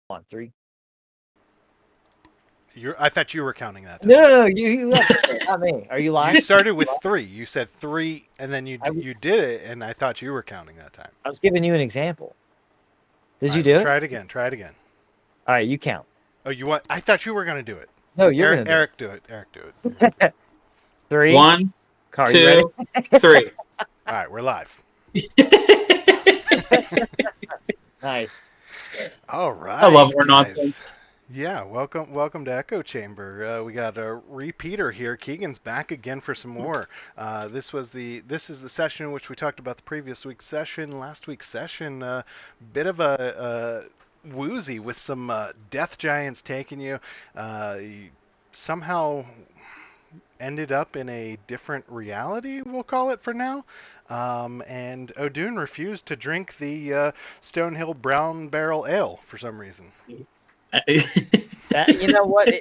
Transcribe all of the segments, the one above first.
on, 3. I thought you were counting that No, time. no, no. You have to say it, not me. Are you You live? started with 3. You said 3, and then I, you did it, and I thought you were counting that time. I was giving you an example. Did All you right, well, do it? try it again. Try it again. All right, you count. Oh, you want? I thought you were gonna do it. No, you're Eric, gonna do Eric, do it. Eric, do it. it. 3. One, Car, you ready? two, three. All right, we're live. Nice. All I right, love more guys. nonsense. Yeah, welcome to Echo Chamber. We got a repeater here. Keegan's back again for some more. This is the session in which we talked about the previous week's session, last week's session. Bit of a woozy with some death giants taking you. You somehow ended up in a different reality, we'll call it for now. And O'Doon refused to drink the Stonehill Brown Barrel Ale for some reason. That you know what?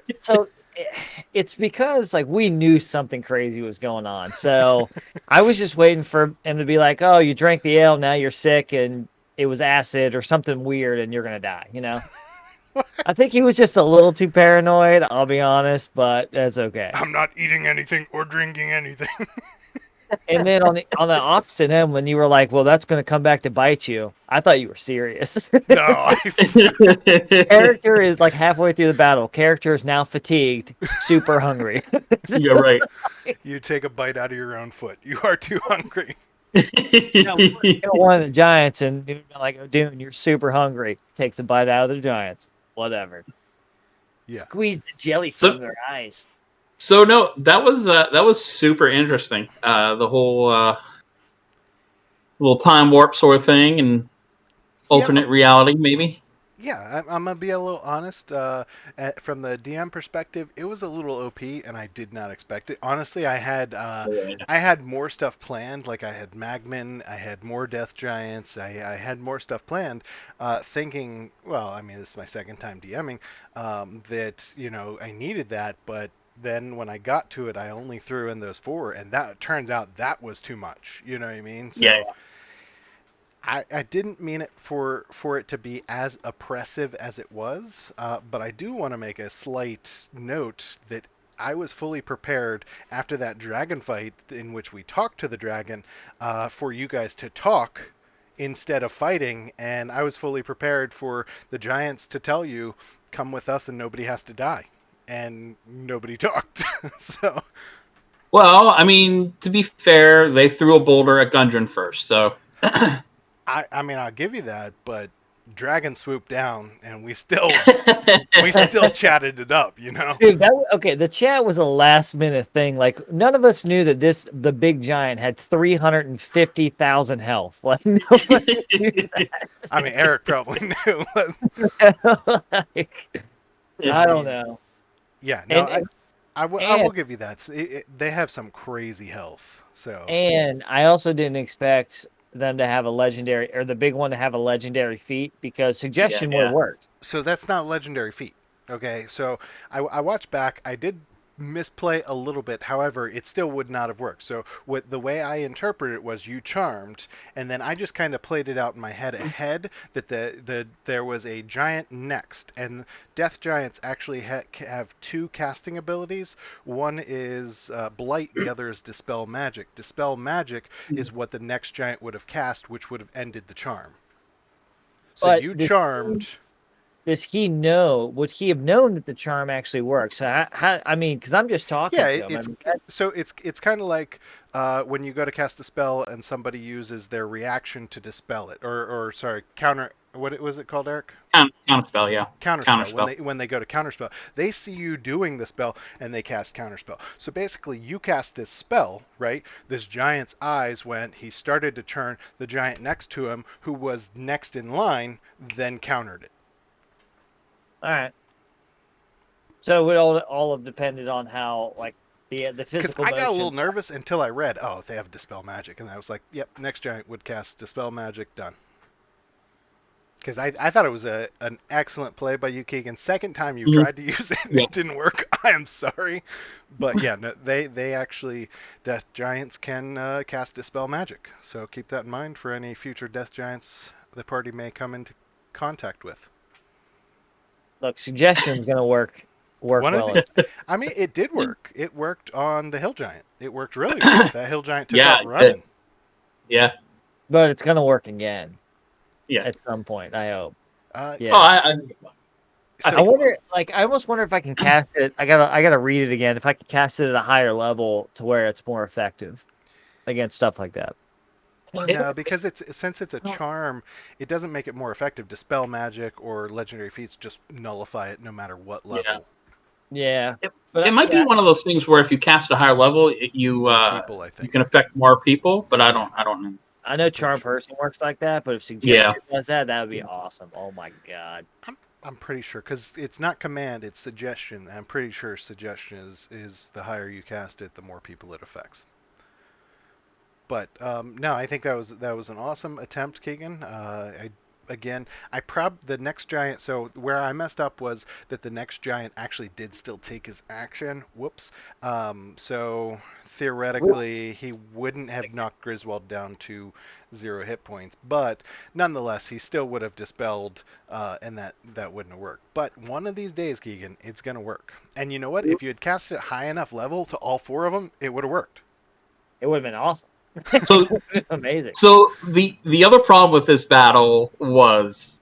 It's because like we knew something crazy was going on. So I was just waiting for him to be like, "Oh, you drank the ale, now you're sick, and it was acid or something weird, and you're gonna die." I think he was just a little too paranoid. I'll be honest, but that's okay. I'm not eating anything or drinking anything. And then on the opposite end, when you were like, "Well, that's gonna come back to bite you," I thought you were serious. No, I, Character is like halfway through the battle. Character is now fatigued, super hungry. You're right. you take a bite out of your own foot. You are too hungry. One of the giants, and you'd be like, "Oh, dude, you're super hungry." Takes a bite out of the giants. Whatever. Yeah. Squeeze the jelly so from their eyes. so no, that was super interesting. The whole little time warp sort of thing and Yeah, alternate reality, maybe. yeah, I'm gonna be a little honest. From the DM perspective, it was a little OP, and I did not expect it. Honestly, I had more stuff planned. Like I had Magman, I had more Death Giants, I had more stuff planned. Thinking, well, I mean, this is my second time DMing, that I needed that, but then when I got to it, I only threw in those 4, and that turns out that was too much. You know what I mean? Yeah. So. I didn't mean it for it to be as oppressive as it was, but I do want to make a slight note that I was fully prepared after that dragon fight in which we talked to the dragon for you guys to talk instead of fighting, and I was fully prepared for the giants to tell you, "Come with us, and nobody has to die," and nobody talked. So Well, I mean, to be fair, they threw a boulder at Gundren first, so I mean, I'll give you that, but dragon swooped down, and we still chatted it up, you know. Dude, okay. The chat was a last minute thing. Like none of us knew that the big giant had 350,000 health. Like nobody knew I mean, Eric probably knew. that. Like, I I don't mean, know. yeah, no, And I and will give you that. They have some crazy health, so and I also didn't expect them to have a legendary or the big one to have a legendary feat because yeah, suggestion would have yeah. worked. that's not legendary feat. Okay, so I watched back. I did misplay a little bit. However, it still would not have worked. So what the way I interpreted it was you charmed, and then I just kind of played it out in my head ahead that there was a giant next, and death giants actually have 2 casting abilities. One is blight, the other is dispel magic. Dispel magic is what the next giant would have cast, which would have ended the charm. So But you charmed. does he know? Would he have known that the charm actually works? So I mean, because I'm just talking Yeah, to him. I mean, that's it's kind of like when you go to cast a spell and somebody uses their reaction to dispel it, or sorry, counter. What was it called, Eric? Counterspell, yeah. Counterspell. Counterspell. When they go to counterspell, they see you doing the spell and they cast counterspell. So basically, you cast this spell, right? This giant's eyes went. He started to turn. The giant next to him, who was next in line, then countered it. all right. So it would all have depended on how like the Because physical I got a little motion. nervous until I read, oh, they have dispel magic, and I was like, yep, next giant would cast dispel magic, done. Because I thought it was an excellent play by you, Keegan. Second time you've Mhm. tried to use it and Yeah. it didn't work. I am sorry, but yeah, no, they actually death giants can cast dispel magic. So keep that in mind for any future death giants the party may come into contact with. Look, suggestion's gonna work One of well. the, I mean, it did work. It worked on the Hill Giant. It worked really well. That Hill Giant took Yeah, off running. yeah, But it's gonna work again yeah. at some point. I hope. Uh, Yeah. Oh, I so I think wonder, like, I almost wonder if I can cast it. I gotta read it again. If I can cast it at a higher level to where it's more effective against stuff like that. no, because since it's a Oh. charm, it doesn't make it more effective. Dispel magic or legendary feats just nullify it no matter what yeah. level. Yeah, It, but it might be yeah, one of those things where if you cast a higher level, More people, I you think. can affect more people. But I don't know. I know Pretty charm sure. person works like that. But if Yeah, suggestion does that, that would be awesome. Oh my god. I'm pretty sure because it's not command, it's suggestion. I'm pretty sure suggestion is the higher you cast it, the more people it affects. But no, I think that was an awesome attempt, Keegan. The next giant. So where I messed up was that the next giant actually did still take his action. Whoops. So theoretically, he wouldn't have knocked Griswold down to 0 hit points, but nonetheless, he still would have dispelled, and that wouldn't have worked. But one of these days, Keegan, it's gonna work. And you know what? If you had cast it high enough level to all 4 of them, it would have worked. It would have been awesome. so Amazing. the other problem with this battle was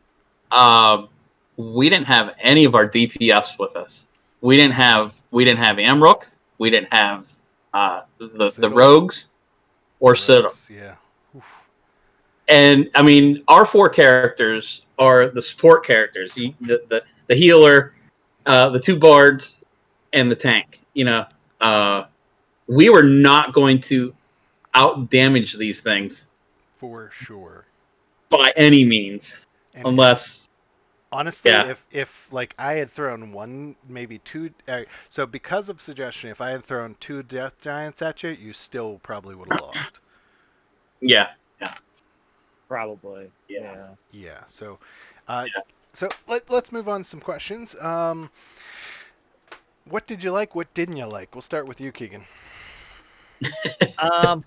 um, we didn't have any of our DPS with us. We didn't have Amrook. We didn't have the Citadel, rogues or the Citadel. rogues, yeah. Oof. And I mean, our 4 characters are the support characters: the healer, the 2 bards, and the tank. We were not going to out damage these things For sure. by any means, And unless honestly, yeah, if like I had thrown one, maybe two, so because of suggestion, if I had thrown 2 death giants at you, you still probably would have lost. yeah, yeah, Probably. yeah. Yeah. Yeah. Uh, so let's move on to some questions. What did you like? What didn't you like? We'll start with you, Keegan. Um.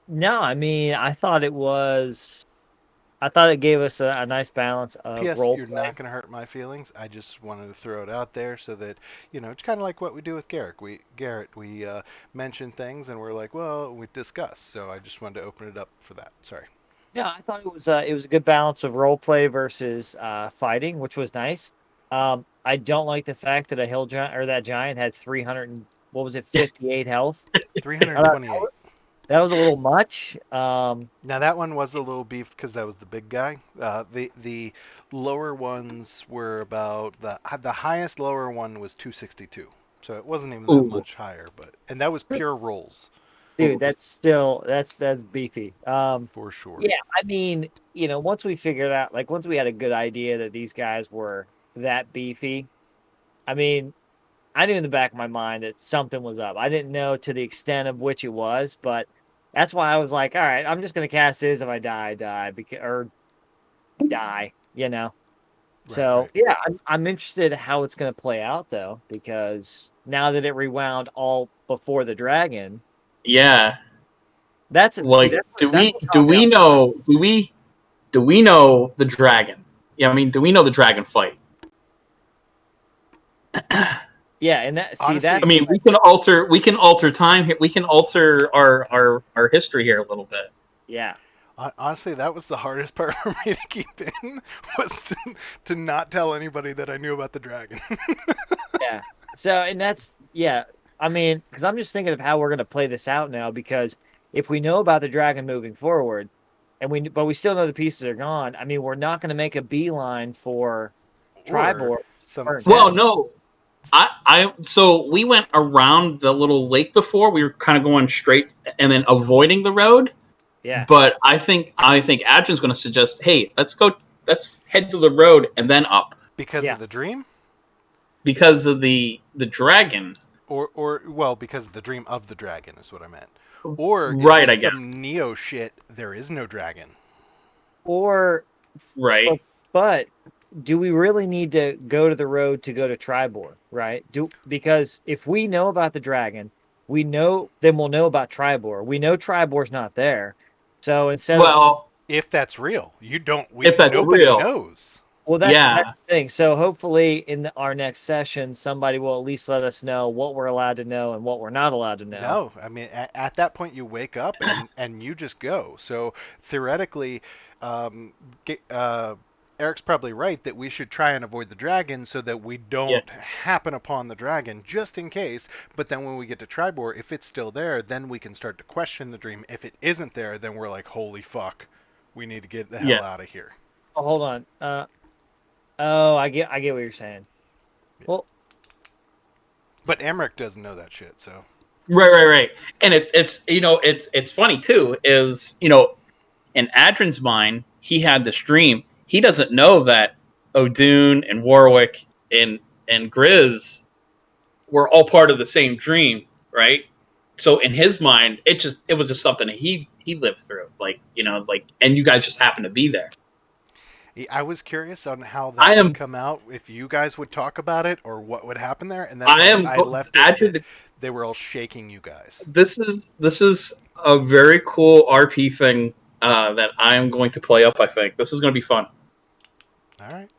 No, I mean, I thought it gave us a nice balance of P.S. role You're play. not going to hurt my feelings. I just wanted to throw it out there so that it's kind of like what we do with Garrett. We mention things and we're like, well, we discuss. So I just wanted to open it up for that. Sorry. Yeah, I thought it was a good balance of role play versus fighting, which was nice. I don't like the fact that a hill giant or that giant had 300 and what was it, 58 health. Uh, 328. that was a little much. Now that one was a little beef because that was the big guy. The lower ones were about the highest lower one was 262. So it wasn't even that Ooh, much higher, and that was pure rolls Dude, ooh. that's still that's beefy. for sure. Yeah, I mean, once we figured out, like, once we had a good idea that these guys were that beefy, I mean, I knew in the back of my mind that something was up. I didn't know to the extent of which it was, but that's why I was like, all right, I'm just gonna cast this. If I die, I die, because or die. Right, So right. yeah, I'm interested how it's gonna play out though, because now that it rewound all before the dragon, Yeah. see, Like, that's what do caught me we off guard. know do we know the dragon? Yeah, I mean, do we know the dragon fight? Yeah, and that see I Honestly, that's mean, we can alter time here. We can alter our history here a little bit. yeah. honestly, that was the hardest part for me to keep in was to not tell anybody that I knew about the dragon. Yeah. So, and that's, yeah. I mean, because I'm just thinking of how we're going to play this out now. Because if we know about the dragon moving forward, but we still know the pieces are gone. I mean, we're not going to make a beeline for Or Tribord some or Well, death. some no, so we went around the little lake before. We were kind of going straight and then avoiding the road. Yeah. But I think Adrian's going to suggest, hey, let's head to the road and then up because of Yeah. the dream, because of the dragon. or well, because of the dream of the dragon is what I meant. Or is Right, this I guess. some Neo shit? There is no dragon. Or, Right. but, but do we really need to go to the road to go to Tribord, right? Because if we know about the dragon, then we'll know about Tribord. We know Tribord's not there. So instead of Well, If that's real, you don't. We if that's nobody real, knows. Well, that's Yeah. the thing. So hopefully in our next session, somebody will at least let us know what we're allowed to know and what we're not allowed to know. No, I mean at that point you wake up and you just go. So theoretically, um, Eric's probably right that we should try and avoid the dragon so that we Yeah. don't happen upon the dragon just in case. But then when we get to Tribor, if it's still there, then we can start to question the dream. If it isn't there, then we're like, holy fuck, we need to get the Yeah. hell out of here. Oh, hold on. Oh, I get what you're saying. Well, But Emmerich doesn't know that shit, so. Right. And it's it's funny too. Is in Adrin's mind, he had this dream. He doesn't know that O'Doon and Warwick and Grizz were all part of the same dream, right? So in his mind, it was just something that he lived through, and you guys just happened to be there. I was curious on how I that would am come out, if you guys would talk about it or what would happen there, and that's I why am I left it that Adrin. they were all shaking you guys. This is a very cool RP thing that I am going to play up. I think this is going to be fun. All right.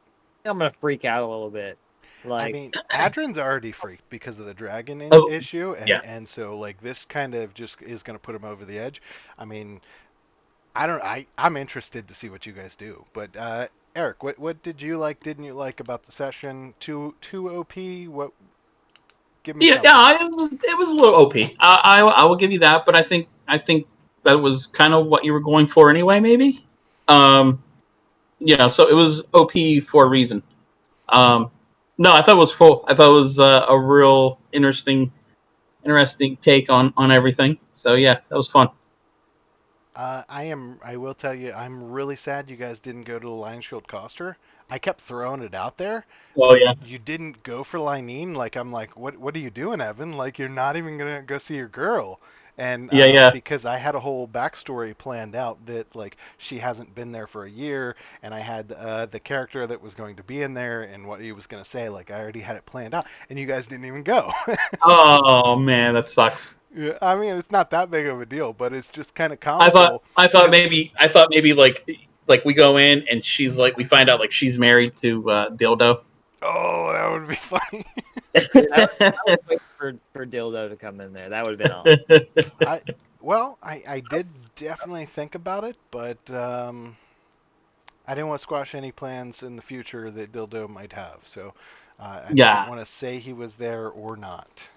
I'm gonna freak out a little bit. I Like, mean, Adrin's already freaked because of the dragon Oh issue, yeah, and so like this kind of just is going to put him over the edge. I mean, I don't. I'm interested to see what you guys do. But Eric, what did you like? Didn't you like about the session? Too OP? What? Give me something. it was a little OP. I will give you that, but I think that was kind of what you were going for anyway. Maybe. So it was OP for a reason. Um, no, I thought it was full. I thought it was a real interesting take on everything. So yeah, that was fun. I am. I will tell you, I'm really sad you guys didn't go to the Lion Shield Coster. I kept throwing it out there, Oh but yeah, you didn't go for Linene. Like I'm like, what are you doing, Evan? Like you're not even gonna go see your girl. And yeah. because I had a whole backstory planned out that like she hasn't been there for a year, and I had the character that was going to be in there and what he was gonna say. Like I already had it planned out, and you guys didn't even go. Oh man, that sucks. Yeah, I mean, it's not that big of a deal, but it's just kind of I thought comical I thought because maybe I thought maybe like we go in and she's like we find out like she's married to Dildo. oh, that would be funny. I was waiting for Dildo to come in there. That would have been awesome. I well, I did definitely think about it, but I didn't want to squash any plans in the future that Dildo might have. So I didn't Yeah. want to say he was there or not.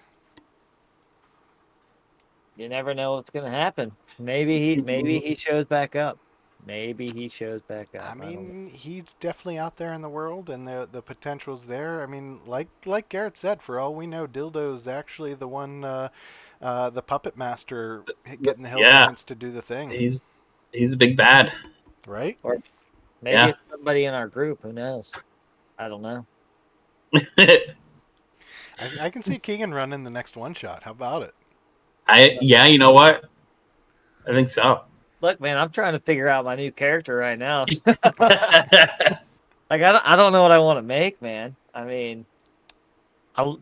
You never know what's gonna happen. Maybe he shows back up. Maybe he shows back I up. I don't know. mean, he's definitely out there in the world, and the potential's there. I mean, like Garrett said, for all we know, Dildo's actually the one, the puppet master, getting the Hill Yeah. Giants to do the thing, He's a big bad. right? Or maybe Yeah. it's somebody in our group. Who knows? I don't know. I can see Keegan running the next one shot. How about it? Yeah, you know what? I think so. Look, man, I'm trying to figure out my new character right now. Like I don't know what I want to make, man. I mean,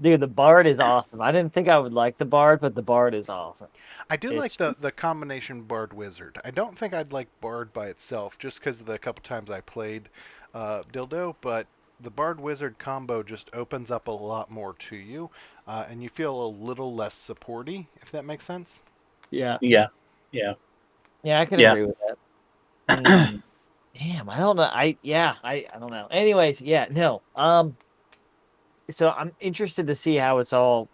dude, the Bard is awesome. I didn't think I would like the Bard, but the Bard is awesome. I do like It's the combination Bard Wizard. I don't think I'd like Bard by itself, just because of the couple times I played Dildo, but the Bard Wizard combo just opens up a lot more to you, and you feel a little less supporty, if that makes sense. yeah, Yeah. Yeah. yeah, I can Yeah. agree with that. Hmm. Damn, I don't know. I don't know. Anyways, yeah, no. So I'm interested to see how it's all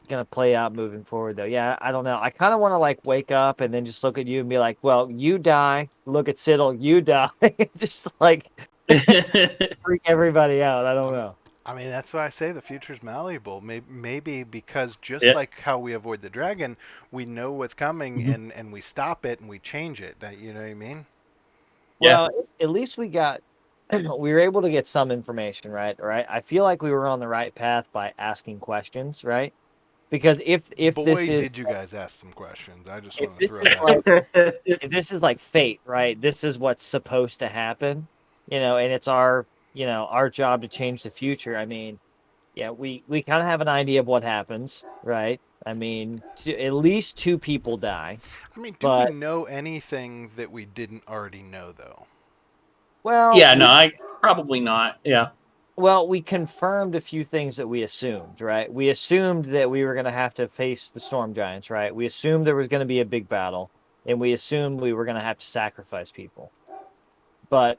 gonna play out moving forward, though. Yeah, I don't know. I kind of want to like wake up and then just look at you and be like, "Well, you die." Look at Siddle, you die. Just like freak everybody out. I don't Um, know. I mean, that's why I say the future's malleable. Maybe because just Yeah. like how we avoid the dragon, we know what's coming Mhm. and we stop it and we change it. You know what I mean? Yeah. Well, at least we got we were able to get some information, right? Right. I feel like we were on the right path by asking questions, right? Because if this Boy, is did you guys ask some questions. I just if want to this throw is that like out there. if this is like fate, right? This is what's supposed to happen, and it's our job to change the future. I mean, yeah, we kind of have an idea of what happens, right? I mean, at least two people die, I mean, do we but know anything that we didn't already know, though? Well, Yeah, no, I probably not. Yeah. well, we confirmed a few things that we assumed, right? We assumed that we were going to have to face the storm giants, right? We assumed there was going to be a big battle, and we assumed we were going to have to sacrifice people. But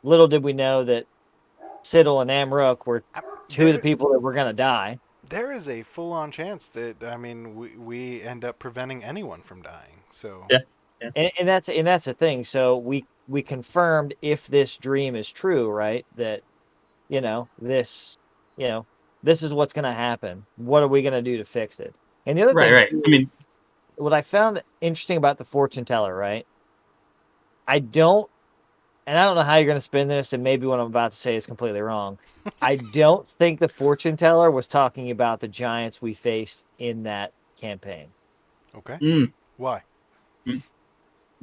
little did we know that Siddle and Amrook were two of the There, people that were going to die. there is a full-on chance that I mean we end up preventing anyone from dying. So Yeah. Yeah. And that's the thing. So we confirmed if this dream is true, right? That you know this you know this is what's going to happen. What are we going to do to fix it? And the other Right. thing Right. too I is mean, what I found interesting about the fortune teller, right? I don't, and I don't know how you're going to spin this, and maybe what I'm about to say is completely wrong. I don't think the fortune teller was talking about the giants we faced in that campaign. okay, mm, why? mm,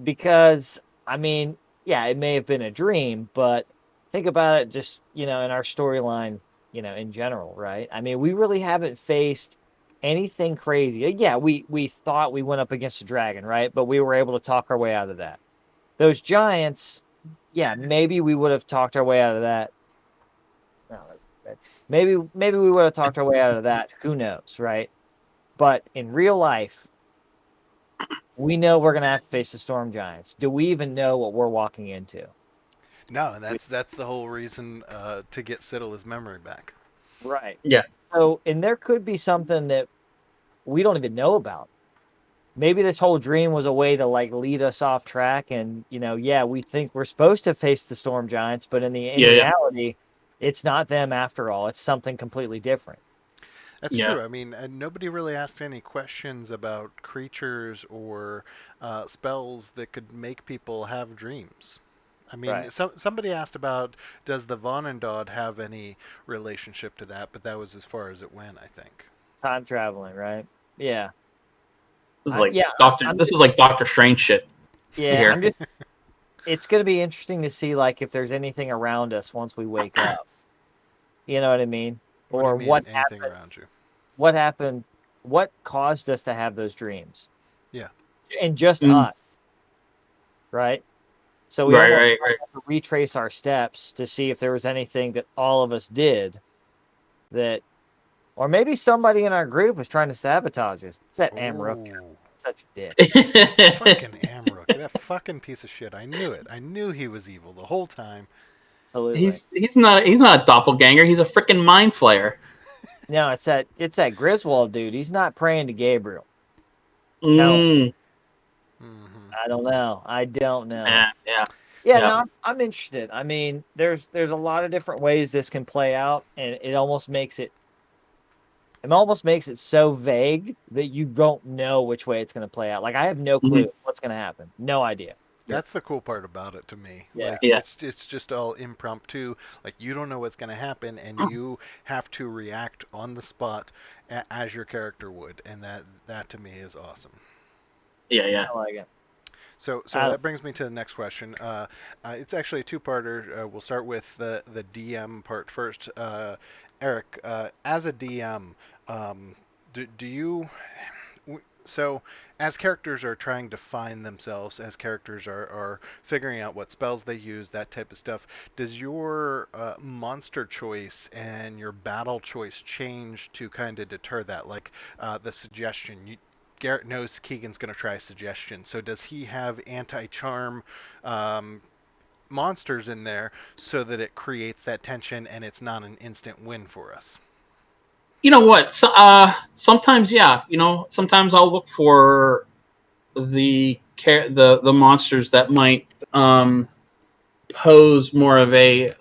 Because I mean, yeah, it may have been a dream, but think about it just, in our storyline, in general, right? I mean, we really haven't faced anything crazy. Yeah, we thought we went up against a dragon, right? But we were able to talk our way out of that. Those giants, yeah, maybe we would have talked our way out of that. No, maybe we would have talked our way out of that. Who knows, right? But in real life, we know we're gonna have to face the storm giants. Do we even know what we're walking into? No, and We, that's the whole reason to get Siddle his memory back. right. yeah. So, and there could be something that we don't even know about. Maybe this whole dream was a way to like lead us off track, and yeah, we think we're supposed to face the storm giants, but in Yeah. Yeah. reality, it's not them after all. It's something completely different. That's Yeah. true. I mean, nobody really asked any questions about creatures or spells that could make people have dreams. I mean, Right. somebody asked about does the Vonendod have any relationship to that, but that was as far as it went, I think. Time traveling, right? Yeah. This is like Yeah, Doctor. I'm This is just like Doctor Strange shit yeah, here. I'm just it's going to be interesting to see like if there's anything around us once we wake up. You know what I mean? What do you Or mean anything around you? what happened, what caused us to have those dreams? Yeah. And just Mm, us, right? So we right. almost Right. Right. have to retrace our steps to see if there was anything that all of us did that, or maybe somebody in our group was trying to sabotage us. It's that Amrook, Oh, such a dick. fucking Amrook, that fucking piece of shit. I knew it. I knew he was evil the whole time. Absolutely. He's not a doppelganger. He's a freaking mind flayer. No, it's that Griswold dude. He's not praying to Gabriel. No, Mm, Hmm. I don't know. I don't know. yeah. Yeah. Yeah, Yeah. no, I'm interested. I mean, there's a lot of different ways this can play out, and it almost makes it so vague that you don't know which way it's going to play out. Like I have no Hmm. clue what's going to happen. No idea. Yeah. That's the cool part about it to me. Yeah. Like Yeah. it's just all impromptu. Like you don't know what's going to happen, and you have to react on the spot as your character would, and that to me is awesome. Yeah. Yeah. I like it. So I, that brings me to the next question. It's actually a two-parter. We'll start with the DM part first. Eric, as a DM, do you so as characters are trying to find themselves, as characters are figuring out what spells they use, that type of stuff, does your monster choice and your battle choice change to kind of deter that? Like the suggestion, Garrett knows Keegan's going to try suggestion, so does he have anti-charm um, monsters in there so that it creates that tension and it's not an instant win for us? You know what? So, sometimes, yeah. Sometimes I'll look for the monsters that might pose more of a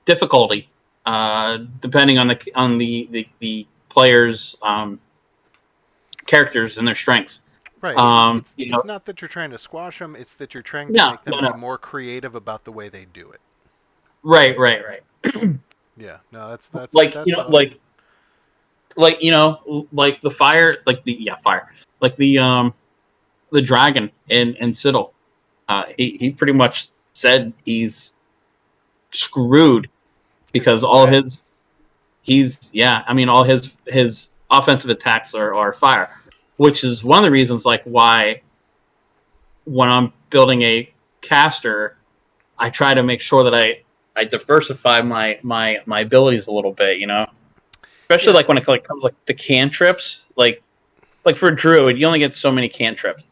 difficulty, depending on the player's characters and their strengths. Right. It's not that you're trying to squash them. It's that you're trying to No, make no, them be no. more creative about the way they do it. Right, right, right. Yeah. No, that's Like that's awesome. like the fire, fire, like the dragon in Siddle. He pretty much said he's screwed Because because he's all wet. his he's yeah I mean all his offensive attacks are fire, which is one of the reasons like why when I'm building caster, I try to make sure that I diversify my abilities a little bit, you know. Especially Yeah. like when it comes like to cantrips, like for a druid, you only get so many cantrips,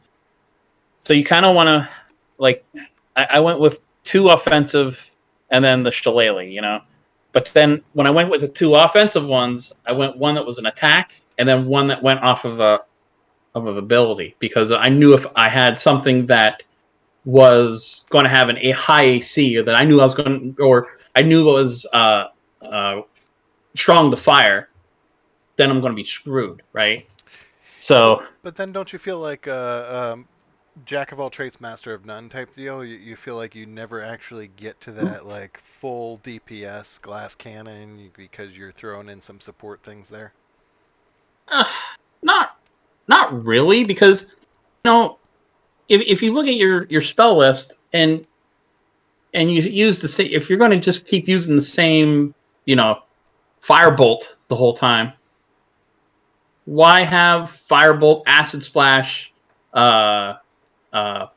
so you kind of want to like. I went with 2 offensive and then the shillelagh, you know. But then when I went with the 2 offensive ones, I went one that was an attack and then one that went off of an ability because I knew if I had something that was going to have a high AC that I knew I was going to, or I knew it was uh, strong to fire, then I'm going to be screwed, right? But So but then don't you feel like jack of all trades, master of none type deal? You feel like you never actually get to that like full DPS glass cannon because you're throwing in some support things there. uh, not not really because you know if you look at your spell list and you use the same, if you're going to just keep using the same, you know, firebolt the whole time, why have firebolt, acid splash, uh, uh,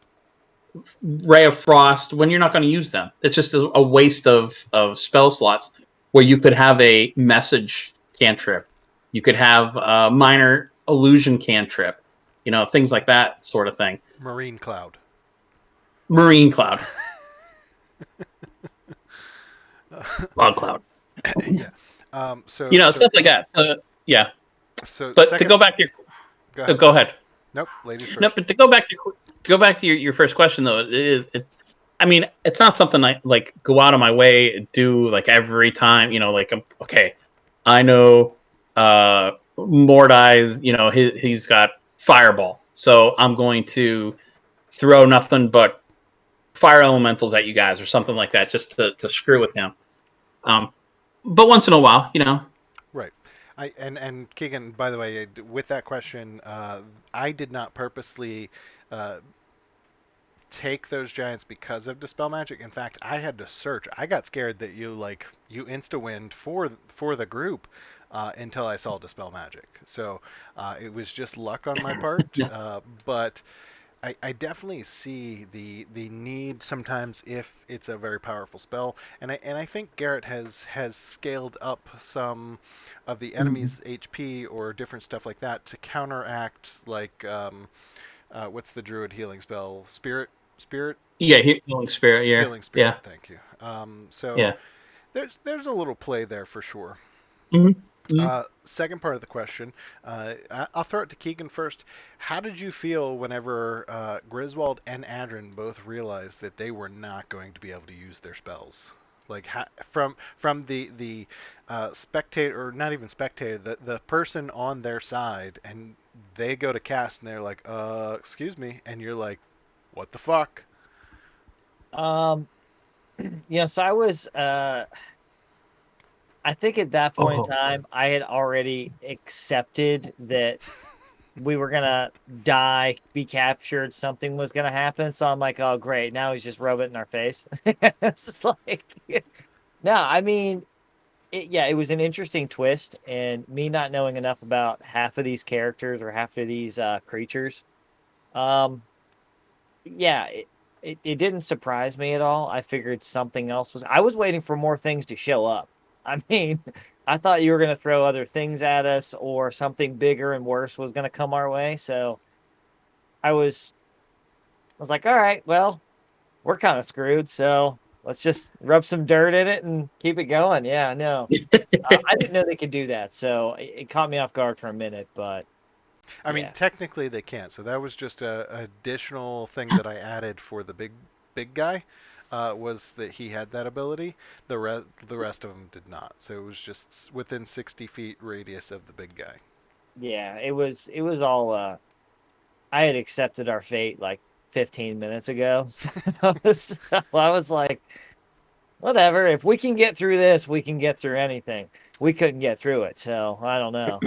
ray of frost when you're not going to use them? It's just a waste of spell slots where you could have a message cantrip, you could have a minor illusion cantrip, you know, things like that sort of thing. Marine cloud. Marine cloud, fog cloud, Yeah. you So know, so stuff like that. So yeah, so but to second. go back to your, Go oh, ahead. go ahead. Nope. Ladies No, first. but to go back to your first question though, it is it's. I mean, it's not something I like go out of my way and do like every time. You know, like okay, I know Mordai's. You know, he's got fireball, so I'm going to throw nothing but fire elementals at you guys or something like that, just to screw with him. Um, but once in a while, you know. Right. And Keegan, by the way, with that question, I did not purposely uh, take those giants because of dispel magic. In fact, I had to search. I got scared that you insta wind for the group until I saw dispel magic. So it was just luck on my part. Yeah. But I definitely see the need sometimes if it's a very powerful spell, and I think Garrett has scaled up some of the Mhm. enemy's HP or different stuff like that to counteract like what's the druid healing spell? Spirit Yeah, healing spirit. Yeah, healing spirit. yeah, Thank you. So yeah. there's a little play there for sure. Mm-hmm. Second part of the question, I'll throw it to Keegan first. How did you feel whenever Griswold and Adrin both realized that they were not going to be able to use their spells? Like from the spectator, or not even spectator, the person on their side, and they go to cast, and they're like, excuse me," and you're like, "What the fuck?" Um, so I was I think at that point in Oh, time I had already accepted that we were gonna die, be captured, something was gonna happen. So I'm like, oh great, now he's just rub it in our face. It's just like no, I mean it was an interesting twist, and me not knowing enough about half of these characters or half of these creatures. Um, yeah, it didn't surprise me at all. I figured something else was. I was waiting for more things to show up. I mean, I thought you were going to throw other things at us or something bigger and worse was going to come our way. So I was like, all right, well, we're kind of screwed. So let's just rub some dirt in it and keep it going. Yeah, no, I didn't know they could do that. So it caught me off guard for a minute, but I mean, yeah, technically they can't. So that was just a additional thing that I added for the big guy. Was that he had that ability? The rest of them did not. So it was just within 60 feet radius of the big guy. yeah, it was all I had accepted our fate like 15 minutes ago. So I was like, whatever. If we can get through this, we can get through anything. We couldn't get through it. So I don't know.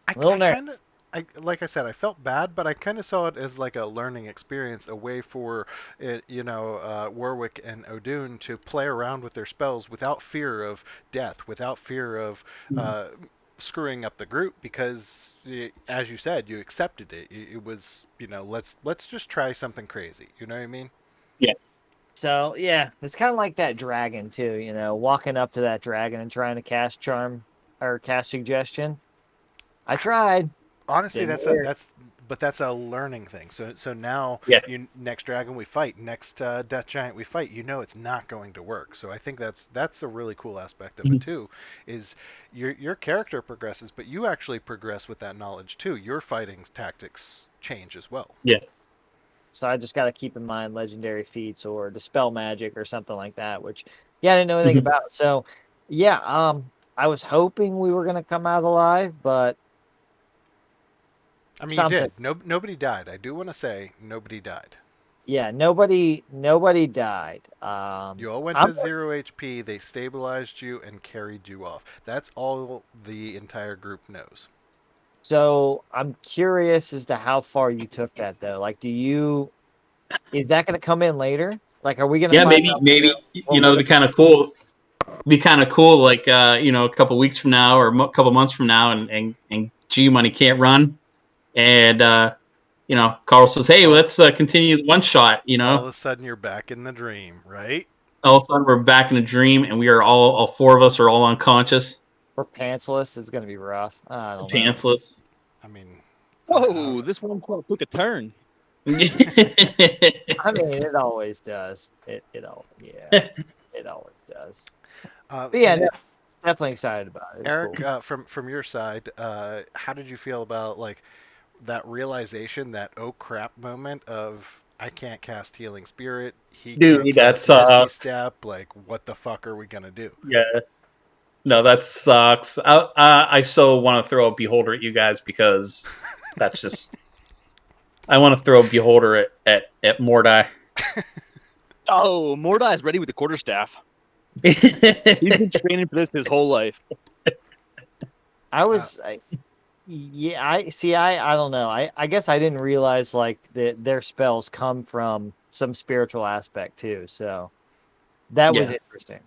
A little I kind of, nervous. like I said, I felt bad, but I kind of saw it as like a learning experience, a way for it, Warwick and Odun to play around with their spells without fear of death, without fear of uh, screwing up the group, because as you said, you accepted it. It was, let's just try something crazy. You know what I mean? yeah. So yeah, it's kind of like that dragon too. Walking up to that dragon and trying to cast charm or cast suggestion. I tried. Honestly, Didn't work. that's a learning thing. So now Yeah. next dragon we fight, next death giant we fight, it's not going to work. So I think that's a really cool aspect of it Mhm. too, is your character progresses, but you actually progress with that knowledge too. Your fighting tactics change as well. Yeah. So I just got to keep in mind legendary feats or dispel magic or something like that, which yeah, I didn't know anything Mhm. about. So yeah, I was hoping we were gonna come out alive, but I mean, you something. did. Nobody died. I do want to say nobody died. Yeah, nobody died. You all went I'm to 0 HP, they stabilized you and carried you off. That's all the entire group knows. so I'm curious as to how far you took that though. Like, is that gonna come in later? Like, are we gonna Yeah, find maybe out later maybe what we're it'd gonna? be kind of cool. Be kind of cool, like a couple weeks from now or a couple months from now, and G Money can't run, and Carl says, "Hey, All, let's continue the one shot." all of a sudden, you're back in the dream, right? All of a sudden we're back in a dream, and we are all four of us are all unconscious, For pantsless, it's gonna be rough. I don't know. pantsless. I mean, Whoa, this one quite took a turn. I mean, it always does. It always does. But yeah, and no, definitely excited about it. It's cool. Eric, from your side, how did you feel about like that realization, that oh crap moment of I can't cast Healing Spirit, he can't Dude, that cast Misty sucks. Step, like what the fuck are we gonna do? Yeah. No, that sucks. I so want to throw a beholder at you guys because that's just. I want to throw a beholder at Mordai. Oh, Mordai is ready with the quarterstaff. He's been training for this his whole life. I was, yeah, I see. I don't know. I guess I didn't realize like that their spells come from some spiritual aspect too. So that was Yeah. interesting.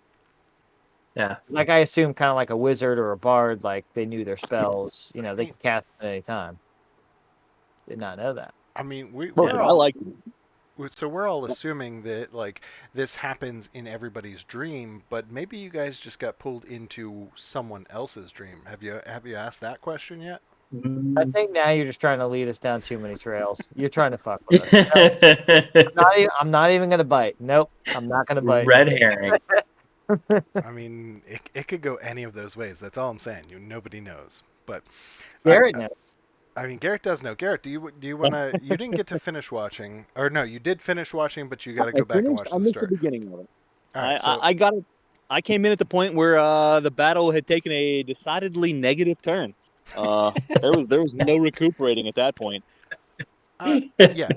Yeah. Like I assume, kind of like a wizard or a bard, like they knew their spells. I They mean, could cast them at any time. Did not know that. Look, we're I all like so we're all assuming that like this happens in everybody's dream, but maybe you guys just got pulled into someone else's dream. Have you asked that question yet? I Mm. think now you're just trying to lead us down too many trails. You're trying to fuck with us. No, I'm not even gonna bite. Nope, I'm not gonna bite. Red herring. I mean, it could go any of those ways. That's all I'm saying. Nobody knows. But I Garrett knows. I mean, Garrett does know. Garrett, do you wanna? You didn't get to finish watching, or no, you did finish watching, but you got to I go back and finished. watch I the missed the start. beginning of it. All I, right, I so I got it. I came in at the point where the battle had taken a decidedly negative turn. There was no recuperating at that point. uh, yeah,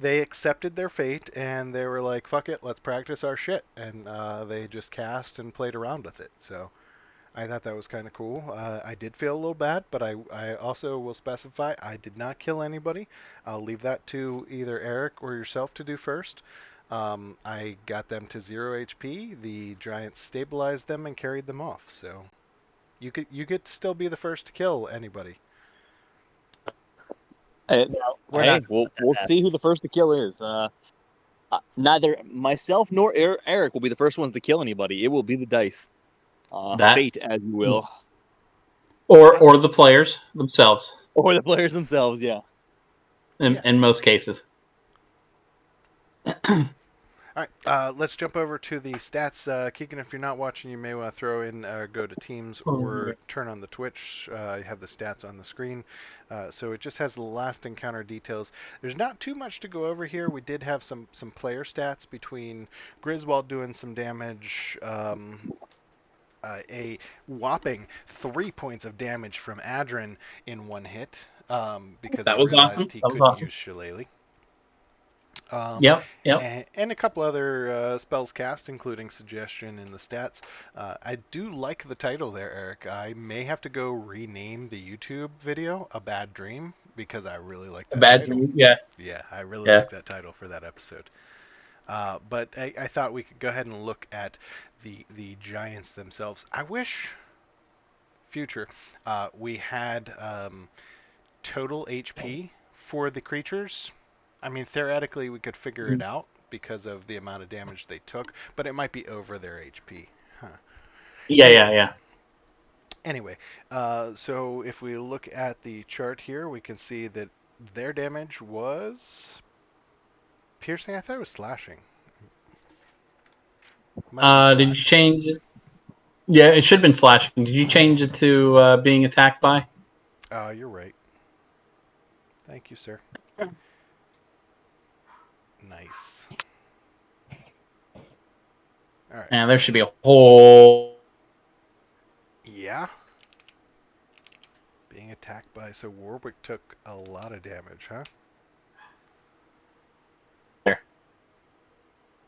they accepted their fate and they were like, "Fuck it, let's practice our shit," and they just cast and played around with it. So I thought that was kind of cool. I did feel a little bad, but I also will specify I did not kill anybody. I'll leave that to either Eric or yourself to do first. I got them to 0 HP. The giants stabilized them and carried them off. So you could still be the first to kill anybody. Uh, No, we're hey, not. we'll see who the first to kill is. Neither myself nor Eric will be the first ones to kill anybody. It will be the dice. That Fate, as you will, or the players themselves or the players themselves. Yeah. Yeah. in most cases. All right, let's jump over to the stats. Keegan, if you're not watching, you may want to throw in, go to Teams or turn on the Twitch. You have the stats on the screen. So it just has the last encounter details. There's not too much to go over here. We did have some player stats between Griswold doing some damage. A whopping 3 points of damage from Adrin in one hit because he That was realized awesome. he That was couldn't awesome. use Shillelagh. Um, Yep. Yep. and a couple other spells cast, including suggestion in the stats. I do like the title there, Eric. I may have to go rename the YouTube video "A Bad Dream" because I really like A that bad title. dream. Yeah. Yeah, I really Yeah. like that title for that episode. But I thought we could go ahead and look at the giants themselves. I wish future we had total HP for the creatures. I mean, theoretically, we could figure it out, because of the amount of damage they took, but it might be over their HP. Huh. Yeah. Anyway, so if we look at the chart here, we can see that their damage was piercing. I thought it was slashing. Might have been Did you slashing. change it? Yeah, it should have been slashing. Did you change it to being attacked by? You're right. Thank you, sir. Nice. All right. And there should be a whole. Yeah. Being attacked by, so Warwick took a lot of damage, huh?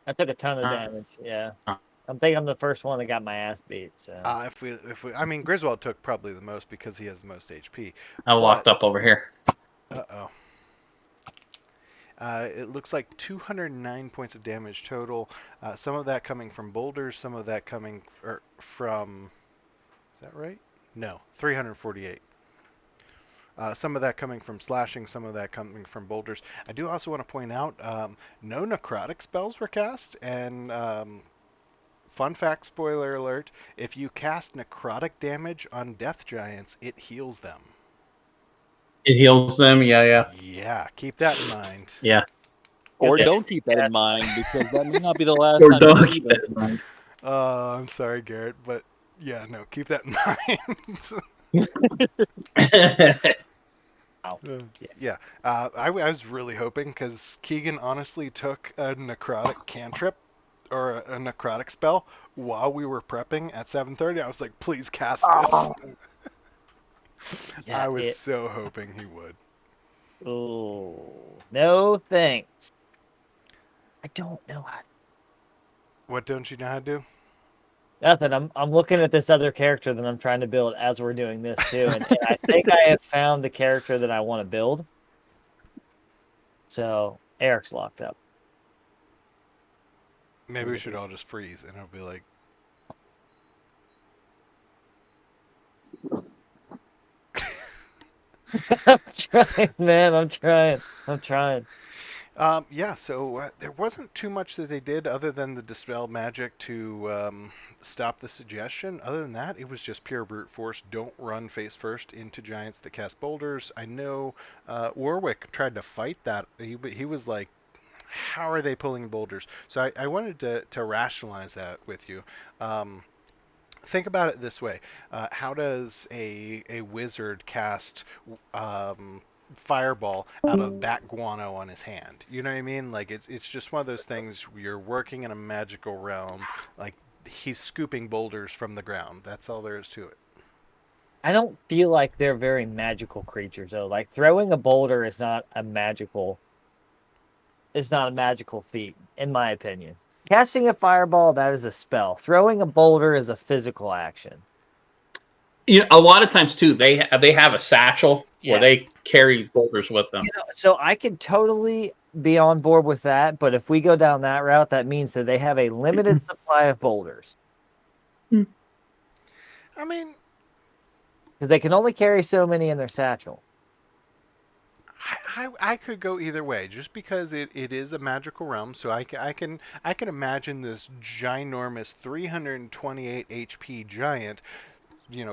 I took a ton of damage. Yeah. I think I'm the first one that got my ass beat. So I mean, Griswold took probably the most because he has the most HP. I But, locked up over here. uh-oh. It looks like 209 points of damage total. Some of that coming from boulders, some of that coming from... Is that right? No, 348. Some of that coming from slashing, some of that coming from boulders. I do also want to point out, no necrotic spells were cast, and fun fact, spoiler alert, if you cast necrotic damage on death giants, it heals them. It heals them. Yeah. Yeah, keep that in mind. Yeah. Or Yeah. don't keep that in mind because that may not be the last Or time you don't see keep them. that in mind. I'm sorry, Garrett, but yeah, no, keep that in mind. Yeah, I was really hoping because Keegan honestly took a necrotic cantrip or a necrotic spell while we were prepping at 7:30. I was like, please cast this. Yeah, I was so hoping he would. Oh, no thanks. I don't know how. What don't you know how to do? Nothing. I'm looking at this other character that I'm trying to build as we're doing this too, and I think I have found the character that I want to build. So Eric's locked up. Maybe we should all just freeze and it'll be like, I'm trying, man. I'm trying. yeah, so there wasn't too much that they did other than the dispel magic to stop the suggestion. Other than that, it was just pure brute force. Don't run face first into giants that cast boulders. I know Warwick tried to fight that. He was like, how are they pulling boulders? So I wanted to rationalize that with you. Think about it this way. How does a wizard cast fireball out of bat guano on his hand? You know what I mean? Like it's just one of those things. You're working in a magical realm. Like he's scooping boulders from the ground. That's all there is to it. I don't feel like they're very magical creatures though. Like throwing a boulder is not a magical. It's not a magical feat, in my opinion. Casting a fireball, that is a spell. Throwing a boulder is a physical action. You know, a lot of times too, they have a satchel where they carry boulders with them. So I could totally be on board with that, but if we go down that route, that means that they have a limited supply of boulders. I mean, because they can only carry so many in their satchel. I could go either way, just because it is a magical realm. So I can imagine this ginormous 328 HP giant,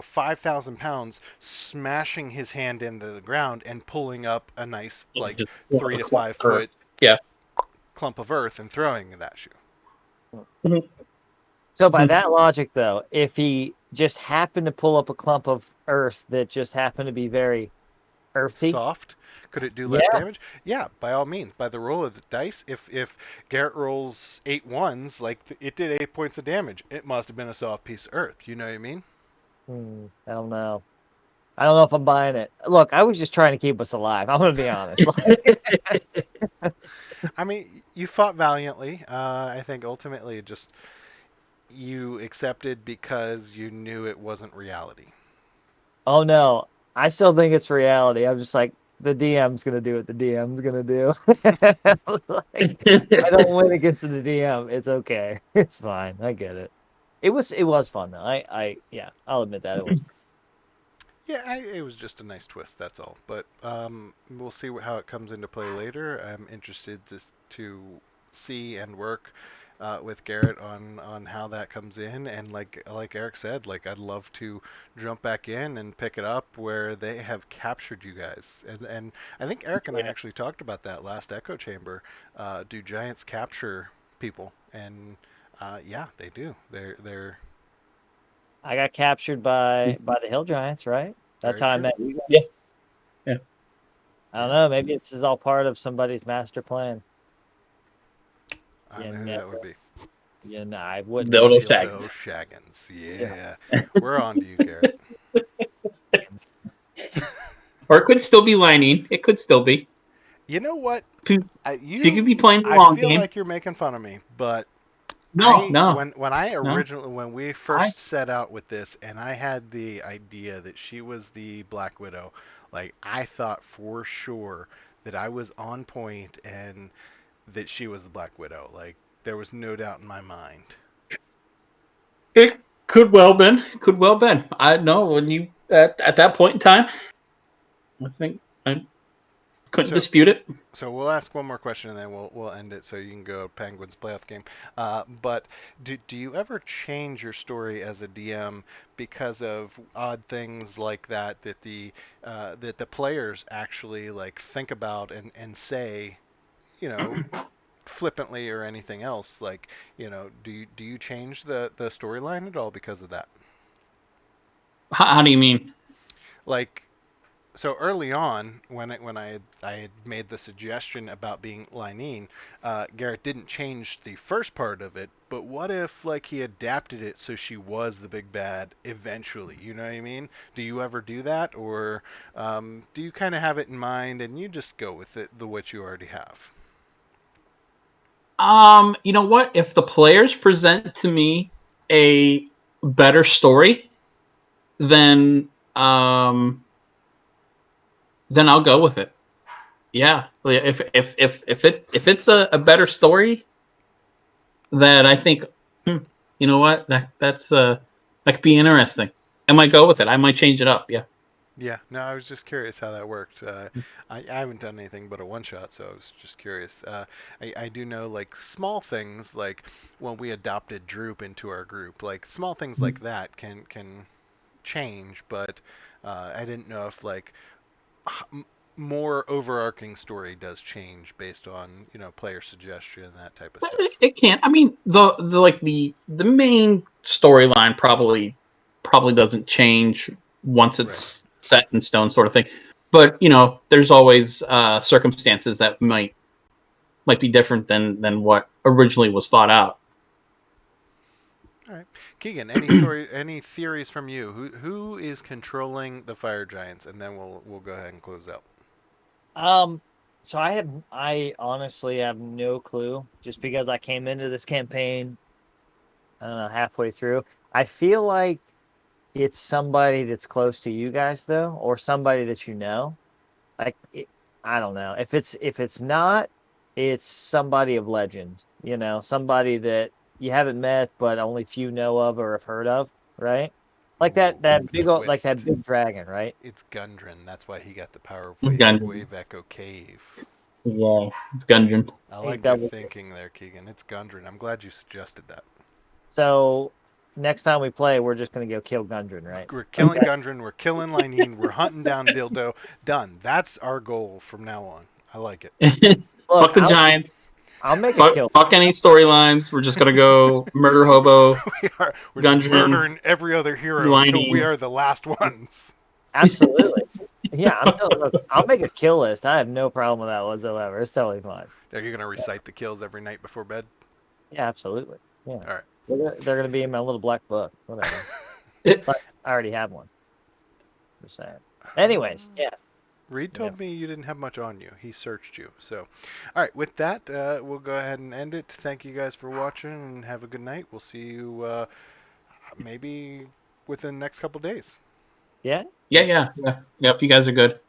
5,000 pounds, smashing his hand into the ground and pulling up a nice like 3 to 5 foot clump of earth and throwing it at you. So by that logic, though, if he just happened to pull up a clump of earth that just happened to be very earthy, soft, could it do less damage? Yeah, by all means. By the roll of the dice, if Garrett rolls 8 ones, like it did 8 points of damage, it must have been a soft piece of earth. You know what I mean? I don't know. I don't know if I'm buying it. Look, I was just trying to keep us alive. I'm going to be honest. I mean, you fought valiantly. I think ultimately just you accepted because you knew it wasn't reality. Oh, no. I still think it's reality. I'm just like, the DM's going to do what the DM's going to do. I don't win against the DM. It's okay. It's fine. I get it. It was fun, though. I'll admit that. It was. Yeah, it was just a nice twist, that's all. But we'll see how it comes into play later. I'm interested to see and work with Garrett on how that comes in, and like Eric said, like I'd love to jump back in and pick it up where they have captured you guys, and I think Eric and I Yeah. actually talked about that last Echo Chamber. Do giants capture people? And yeah, they do. They're I got captured by the Hill Giants, right? That's very how I true. met you Yeah. guys. Yeah. I don't Yeah, know. Maybe this is all part of somebody's master plan. I You know who that would never, be. I wouldn't know. Dildo Dildo Shaggins. Shaggins. Yeah. Yeah, we're on to you, Garrett. Or it could still be lining. It could still be. You know what? So you You, could be playing the I long feel game. like you're making fun of me, but No, no, no. when we I first set out with this, and I had the idea that she was the Black Widow, like I thought for sure that I was on point and that she was the Black Widow. Like there was no doubt in my mind. It could well been. Could well been. I know when you at that point in time, I think I couldn't So dispute it. So we'll ask one more question and then we'll end it so you can go Penguins playoff game. But do you ever change your story as a DM because of odd things like that the players actually like think about and say, you know, flippantly or anything else? Like, do you change the storyline at all because of that? How do you mean? Like so early on, when I had made the suggestion about being Linene, Garrett didn't change the first part of it. But what if like he adapted it so she was the big bad eventually? You know what I mean? Do you ever do that, or do you kind of have it in mind and you just go with it, the what you already have? You know what? If the players present to me a better story, then um, then I'll go with it. Yeah, if it's a better story that I think, hmm, you know what, that could be interesting. I might go with it. I might change it up. Yeah. Yeah, no, I was just curious how that worked. I haven't done anything but a one shot, so I was just curious. I do know like small things like when we adopted Droop into our group, like small things like that can change, but I didn't know if like h- more overarching story does change based on player suggestion, that type of stuff. It can't. I mean, the main storyline probably doesn't change once Right. it's set in stone, sort of thing. But there's always circumstances that might be different than what originally was thought out. All right, Keegan. Any theories from you? Who is controlling the fire giants, and then we'll go ahead and close out. Um, so I honestly have no clue just because I came into this campaign, I don't know, halfway through. I feel like it's somebody that's close to you guys though, or somebody that you know. Like I don't know. If it's not, it's somebody of legend, somebody that you haven't met but only few know of or have heard of, right? Like Ooh, that big old like that twist. big dragon, right? It's Gundren. That's why he got the power of Gungeon. Wave Echo Cave. Yeah, it's Gungeon. I He's like your double. thinking there, Keegan. It's Gundren. I'm glad you suggested that. So next time we play, we're just gonna go kill Gundren, right? We're killing Gundren. We're killing Linene. We're hunting down Dildo. Done. That's our goal from now on. I like it. Look, Fuck the Giants. I'll make a Fuck, kill. fuck any storylines. We're just gonna go murder hobo, We're just Gungeon, murdering every other hero until we lining. are the last ones. Absolutely. Yeah, look, I'll make a kill list. I have no problem with that whatsoever. It's totally fine. Are you gonna recite the kills every night before bed? Yeah, absolutely. Yeah. All right. They're gonna be in my little black book. Whatever. But I already have one. Just saying. Anyways, yeah. Reed told me you didn't have much on you. He searched you. So, all right. With that, we'll go ahead and end it. Thank you guys for watching and have a good night. We'll see you maybe within the next couple days. Yeah. Yeah. If you guys are good.